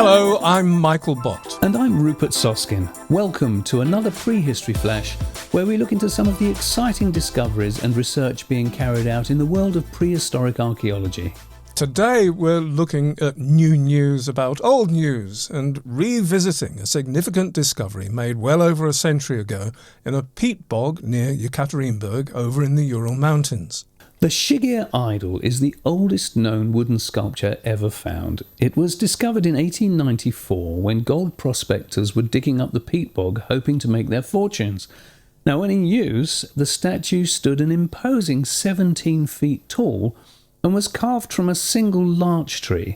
Hello, I'm Michael Bott. And I'm Rupert Soskin. Welcome to another Prehistory Flash, where we look into some of the exciting discoveries and research being carried out in the world of prehistoric archaeology. Today we're looking at new news about old news and revisiting a significant discovery made well over a century ago in a peat bog near Yekaterinburg over in the Ural Mountains. The Shigir Idol is the oldest known wooden sculpture ever found. It was discovered in 1894 when gold prospectors were digging up the peat bog hoping to make their fortunes. Now, when in use, the statue stood an imposing 17 feet tall and was carved from a single larch tree.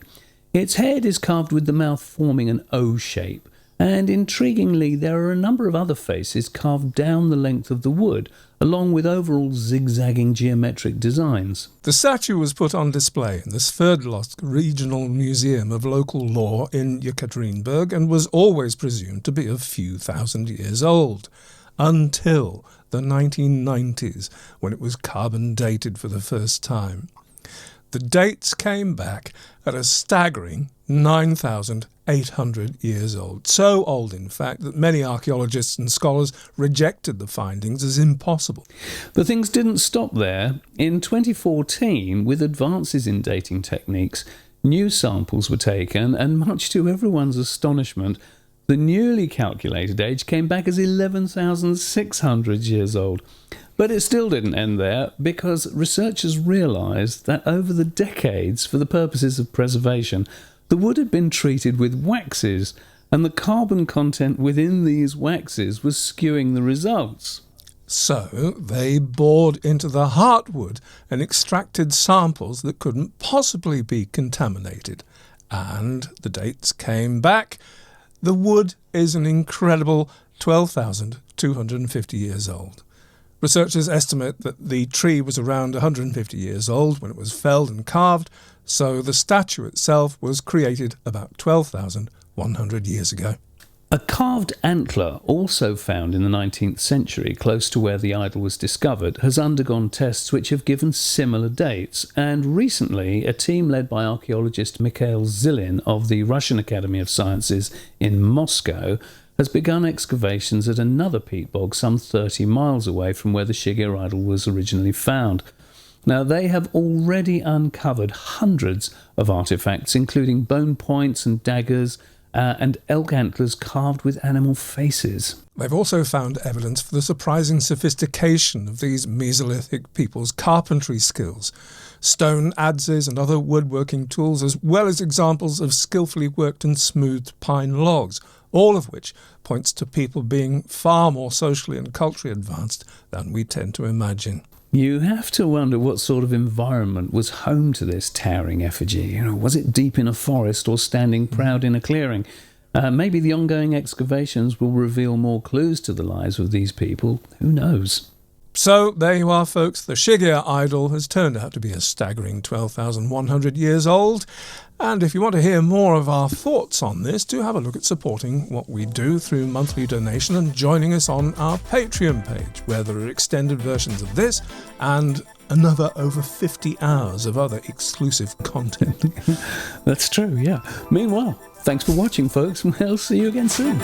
Its head is carved with the mouth forming an O shape, and intriguingly there are a number of other faces carved down the length of the wood, along with overall zigzagging geometric designs. The statue was put on display in the Sverdlovsk Regional Museum of Local Law in Yekaterinburg and was always presumed to be a few thousand years old, until the 1990s, when it was carbon dated for the first time. The dates came back at a staggering 9,800 years old. So old, in fact, that many archaeologists and scholars rejected the findings as impossible. But things didn't stop there. In 2014, with advances in dating techniques, new samples were taken, and much to everyone's astonishment, the newly calculated age came back as 11,600 years old. But it still didn't end there, because researchers realised that over the decades, for the purposes of preservation, the wood had been treated with waxes, and the carbon content within these waxes was skewing the results. So they bored into the heartwood and extracted samples that couldn't possibly be contaminated. And the dates came back. The wood is an incredible 12,250 years old. Researchers estimate that the tree was around 150 years old when it was felled and carved, so the statue itself was created about 12,100 years ago. A carved antler, also found in the 19th century close to where the idol was discovered, has undergone tests which have given similar dates, and recently a team led by archaeologist Mikhail Zilin of the Russian Academy of Sciences in Moscow has begun excavations at another peat bog some 30 miles away from where the Shigir Idol was originally found. Now, they have already uncovered hundreds of artefacts, including bone points and daggers, and elk antlers carved with animal faces. They've also found evidence for the surprising sophistication of these Mesolithic people's carpentry skills, stone adzes and other woodworking tools, as well as examples of skillfully worked and smoothed pine logs, all of which points to people being far more socially and culturally advanced than we tend to imagine. You have to wonder what sort of environment was home to this towering effigy. Was it deep in a forest or standing proud in a clearing? Maybe the ongoing excavations will reveal more clues to the lives of these people. Who knows? So there you are, folks. The Shigir Idol has turned out to be a staggering 12,100 years old. And if you want to hear more of our thoughts on this, do have a look at supporting what we do through monthly donation and joining us on our Patreon page, where there are extended versions of this and another over 50 hours of other exclusive content. That's true, yeah. Meanwhile, thanks for watching, folks, and we'll see you again soon.